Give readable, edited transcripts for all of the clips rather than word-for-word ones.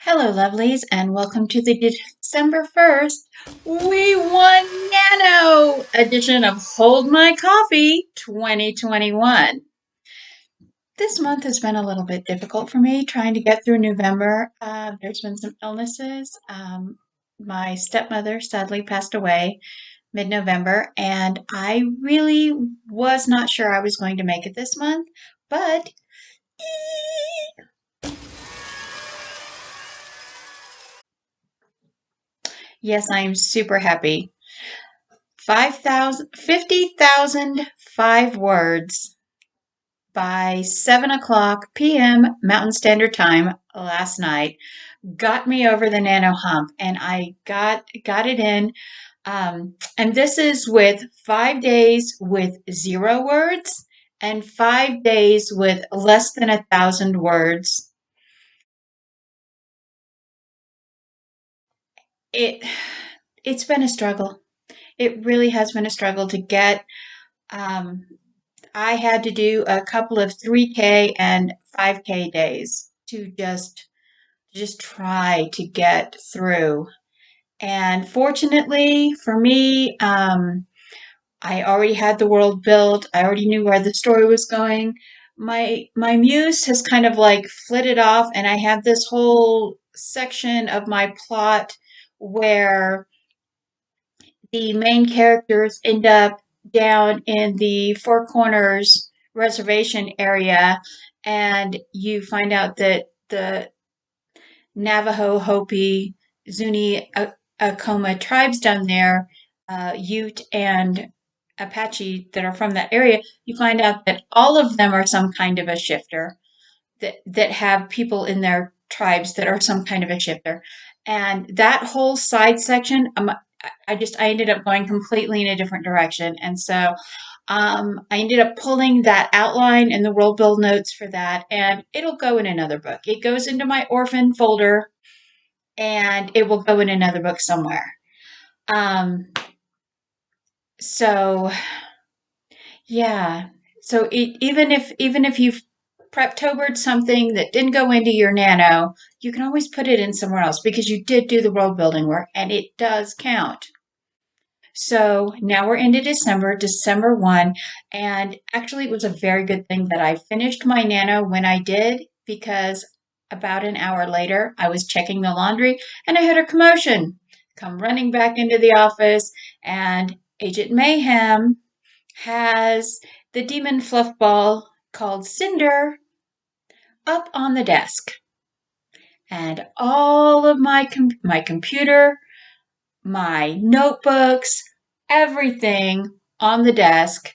Hello, lovelies, and welcome to the December 1st We Won Nano edition of Hold My Coffee 2021. This month has been a little bit difficult for me trying to get through November. There's been some illnesses. My stepmother sadly passed away mid-November, and I really was not sure I was going to make it this month, but yes, I am super happy. 50,005 words by 7 o'clock p.m. Mountain Standard Time last night got me over the nano hump, and I got it in. And this is with 5 days with 0 words and 5 days with less than 1,000 words. It it's been a struggle. It really has been a struggle to get. Um, I had to do a couple of 3K and 5K days to just try to get through. And fortunately for me, I already had the world built. I already knew where the story was going. My muse has kind of like flitted off, and I have this whole section of my plot where the main characters end up down in the Four Corners reservation area, and you find out that the Navajo, Hopi, Zuni, Acoma tribes down there, Ute and Apache that are from that area, you find out that all of them are some kind of a shifter, that have people in their tribes that are some kind of a shifter. And that whole side section, I ended up going completely in a different direction. And so I ended up pulling that outline and the world build notes for that, and it'll go in another book. It goes into my orphan folder, and it will go in another book somewhere. Um, so yeah, so even if you've preptobered something that didn't go into your nano, you can always put it in somewhere else because you did do the world building work, and it does count. So now we're into December 1, and actually it was a very good thing that I finished my nano when I did, because about an hour later I was checking the laundry and I had a commotion come running back into the office, and Agent Mayhem has the demon fluff ball called Cinder up on the desk. And all of my computer, my notebooks, everything on the desk,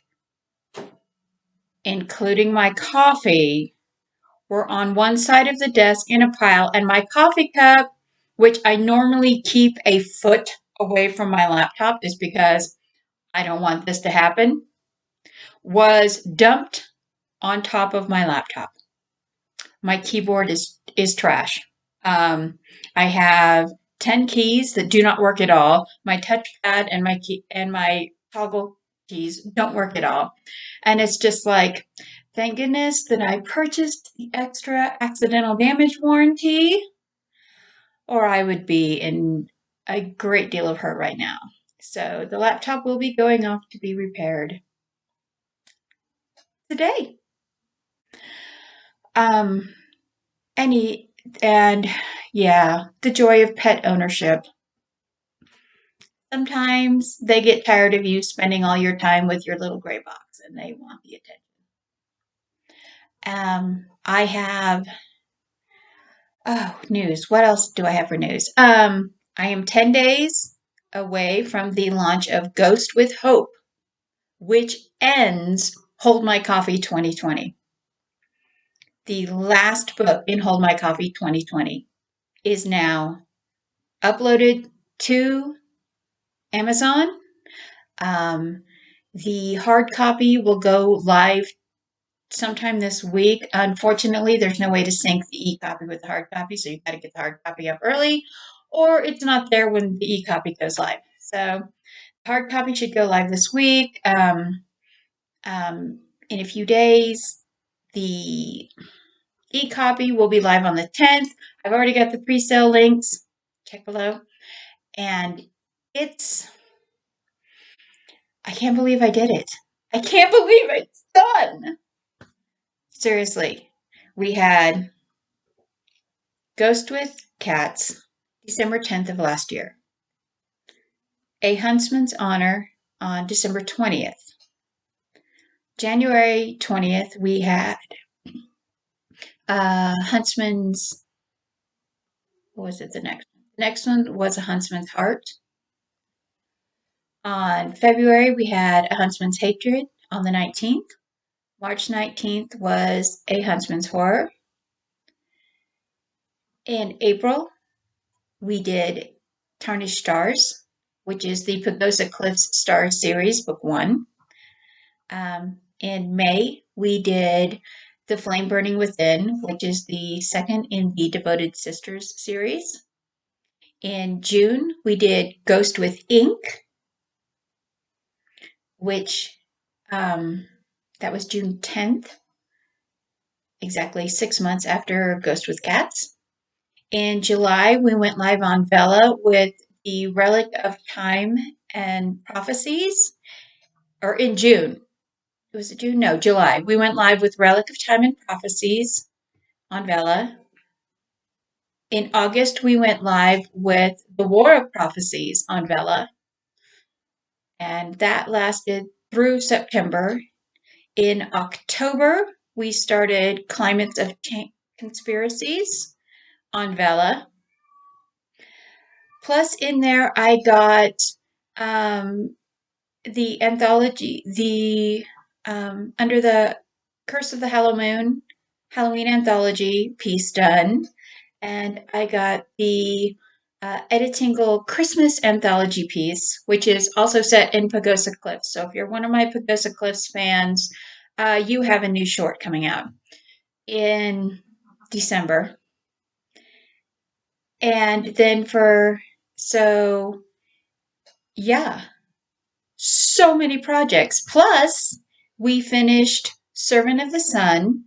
including my coffee, were on one side of the desk in a pile, and my coffee cup, which I normally keep a foot away from my laptop just because I don't want this to happen, was dumped on top of my laptop. My keyboard is trash. I have 10 keys that do not work at all. My touchpad and my toggle keys don't work at all. And it's just like, thank goodness that I purchased the extra accidental damage warranty, or I would be in a great deal of hurt right now. So the laptop will be going off to be repaired today. Um, any and yeah, the joy of pet ownership. Sometimes they get tired of you spending all your time with your little gray box, and they want the attention. I have, news. What else do I have for news? I am 10 days away from the launch of Ghost with Hope, which ends Hold My Coffee 2020. The last book in Hold My Coffee 2020 is now uploaded to Amazon. Um, the hard copy will go live sometime this week. Unfortunately, there's no way to sync the e-copy with the hard copy, so you've got to get the hard copy up early, or it's not there when the e-copy goes live. So hard copy should go live this week. In a few days, the E-copy will be live on the 10th. I've already got the pre-sale links. Check below. And I can't believe I did it. I can't believe it's done. Seriously. We had Ghost with Cats, December 10th of last year. A Huntsman's Honor on December 20th. January 20th, we had Huntsman's, what was it the next one? The next one was A Huntsman's Heart. On February, we had A Huntsman's Hatred on the 19th. March 19th was A Huntsman's Horror. In April, we did Tarnished Stars, which is the Pagosa Cliffs Stars series, book 1. In May, we did The Flame Burning Within, which is the second in the Devoted Sisters series. In June, we did Ghost with Ink, which that was June 10th, exactly 6 months after Ghost with Cats. In July, we went live on Vela with the Relic of Time and Prophecies, or in June. Was it June? No, July. We went live with Relic of Time and Prophecies on Vela. In August, we went live with The War of Prophecies on Vela, and that lasted through September. In October, we started Climates of Conspiracies on Vela. Plus, in there, I got the anthology, Under the Curse of the Halloween anthology piece done. And I got the Editingle Christmas anthology piece, which is also set in Pagosa Cliffs. So if you're one of my Pagosa Cliffs fans, you have a new short coming out in December. And then yeah, so many projects. Plus, we finished Servant of the Sun,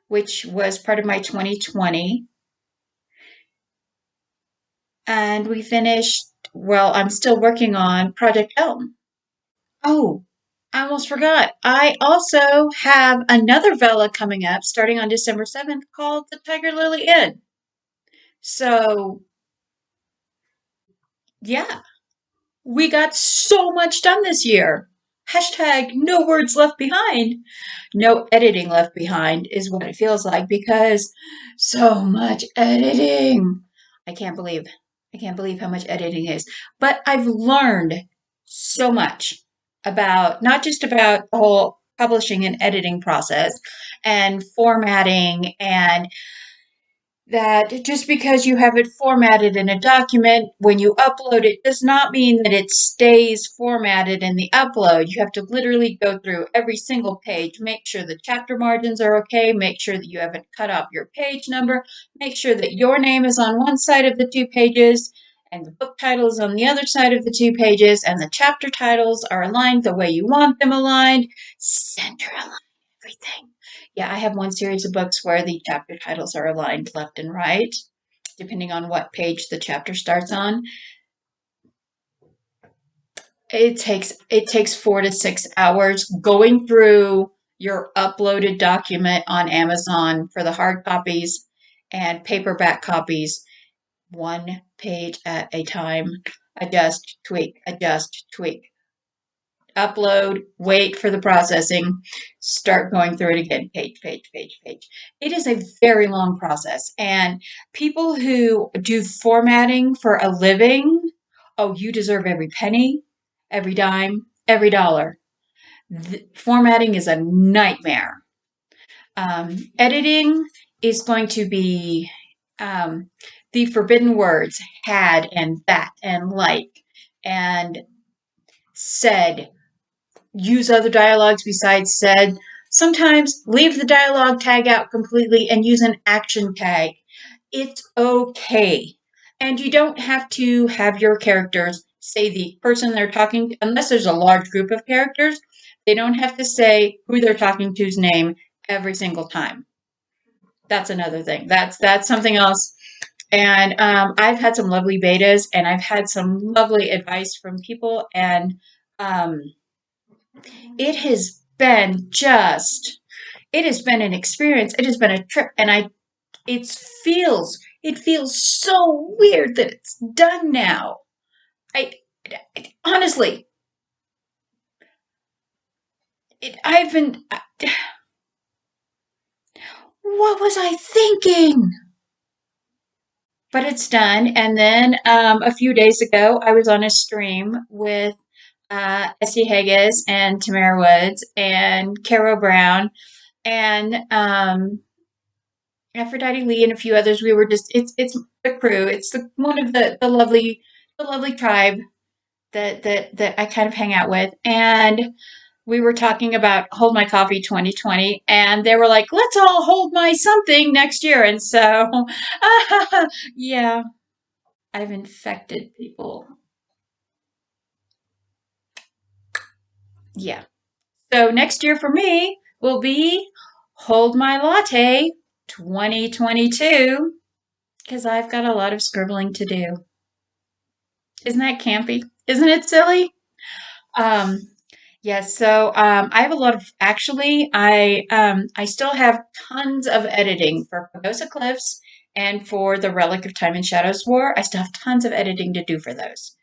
which was part of my 2020. And we finished, well, I'm still working on Project Elm. Oh, I almost forgot. I also have another Vela coming up starting on December 7th called The Tiger Lily Inn. So, yeah, we got so much done this year. Hashtag no words left behind. No editing left behind is what it feels like because so much editing. I can't believe how much editing is. But I've learned so much about not just about the whole publishing and editing process and formatting, and that just because you have it formatted in a document, when you upload it does not mean that it stays formatted in the upload. You have to literally go through every single page, make sure the chapter margins are okay, make sure that you haven't cut off your page number, make sure that your name is on one side of the 2 pages and the book title is on the other side of the 2 pages, and the chapter titles are aligned the way you want them aligned, center align everything. Yeah, I have one series of books where the chapter titles are aligned left and right, depending on what page the chapter starts on. It takes 4 to 6 hours going through your uploaded document on Amazon for the hard copies and paperback copies, 1 page at a time. Adjust, tweak, upload, wait for the processing, start going through it again, page. It is a very long process. And people who do formatting for a living, oh, you deserve every penny, every dime, every dollar. Formatting is a nightmare. Editing is going to be the forbidden words, had and that and like and said. Use other dialogues besides said. Sometimes leave the dialogue tag out completely and use an action tag. It's okay. And you don't have to have your characters say the person they're talking to, unless there's a large group of characters. They don't have to say who they're talking to's name every single time. That's another thing. That's something else. And I've had some lovely betas, and I've had some lovely advice from people, and um, it has been just it has been an experience. It has been a trip, and it feels so weird that it's done now. I, honestly, I've been. What was I thinking? But it's done. And then a few days ago, I was on a stream with Essie Haggis and Tamara Woods and Caro Brown and Aphrodite Lee and a few others. We were just it's the crew. It's one of the lovely tribe that I kind of hang out with. And we were talking about Hold My Coffee 2020, and they were like, let's all hold my something next year. And so, yeah, I've infected people. Yeah. So next year for me will be Hold My Latte 2022 because I've got a lot of scribbling to do. Isn't that campy? Isn't it silly? Um, yes, so I have a lot of actually I still have tons of editing for Pagosa Cliffs and for the Relic of Time and Shadows War. I still have tons of editing to do for those.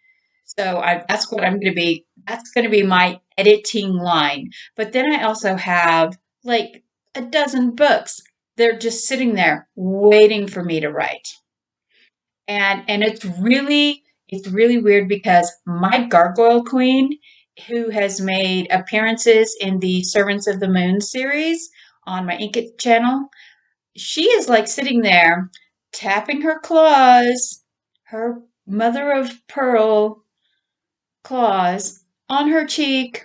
So that's what I'm going to be. That's going to be my editing line. But then I also have like a dozen books. They're just sitting there waiting for me to write. And it's really weird because my Gargoyle Queen, who has made appearances in the Servants of the Moon series on my Inkit channel, she is like sitting there tapping her claws, her mother of pearl claws on her cheek.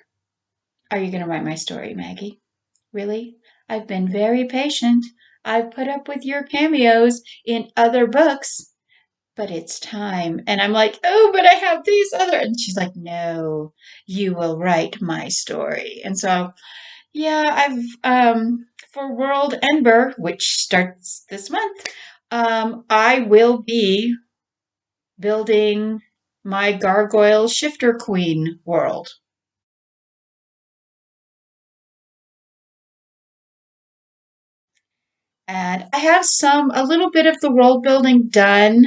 Are you going to write my story, Maggie? Really? I've been very patient. I've put up with your cameos in other books, but it's time. And I'm like, oh, but I have these other. And she's like, no, you will write my story. And so, yeah, for World Ember, which starts this month, I will be building my Gargoyle Shifter Queen world. And I have a little bit of the world building done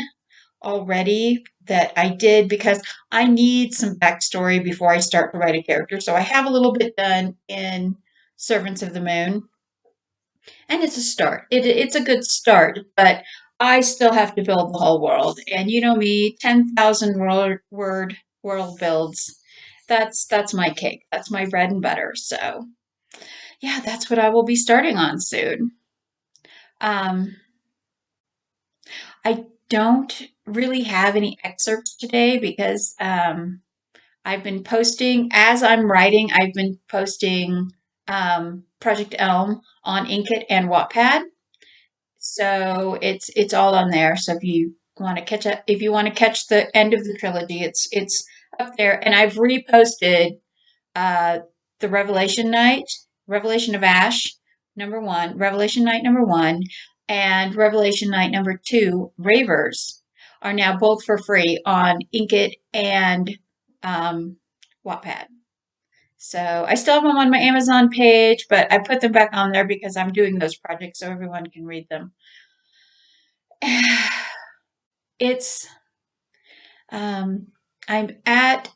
already that I did because I need some backstory before I start to write a character. So I have a little bit done in Servants of the Moon, and it's a start. It's a good start, but I still have to build the whole world. And you know me, 10,000 word world builds. That's my cake. That's my bread and butter. So yeah, that's what I will be starting on soon. Um, I don't really have any excerpts today because I've been posting as I'm writing. I've been posting Project Elm on Inkit and Wattpad, so it's all on there. So if you want to catch up, if you want to catch the end of the trilogy, it's up there. And I've reposted uh, the Revelation of Ash, #1, Revelation Night #1, and Revelation Night #2, Ravers, are now both for free on Inkit and um, Wattpad. So I still have them on my Amazon page, but I put them back on there because I'm doing those projects so everyone can read them. It's um, I'm at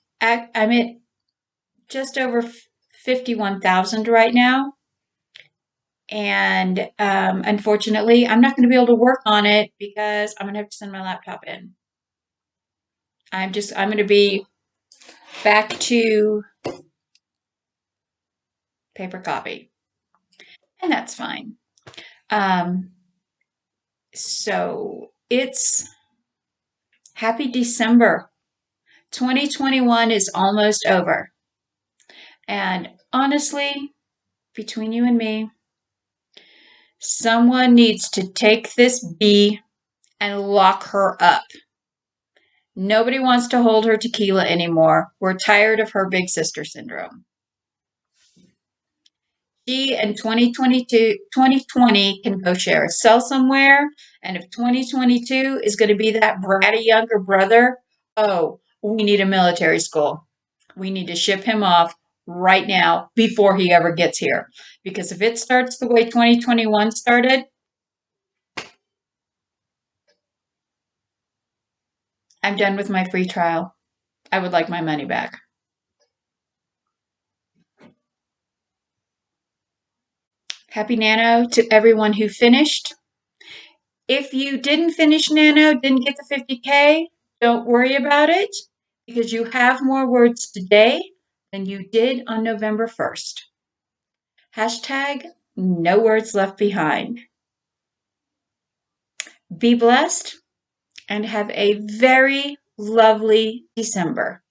just over 51,000 right now. And unfortunately, I'm not going to be able to work on it because I'm going to have to send my laptop in. I'm going to be back to paper copy, and that's fine. Um, so it's happy December. 2021 is almost over. And honestly, between you and me, someone needs to take this bee and lock her up. Nobody wants to hold her tequila anymore. We're tired of her big sister syndrome. She and 2020 can go share a cell somewhere. And if 2022 is going to be that bratty younger brother, oh, we need a military school. We need to ship him off right now before he ever gets here. Because if it starts the way 2021 started, I'm done with my free trial. I would like my money back. Happy Nano to everyone who finished. If you didn't finish Nano, didn't get the 50K, don't worry about it because you have more words today than you did on November 1st. Hashtag no words left behind. Be blessed and have a very lovely December.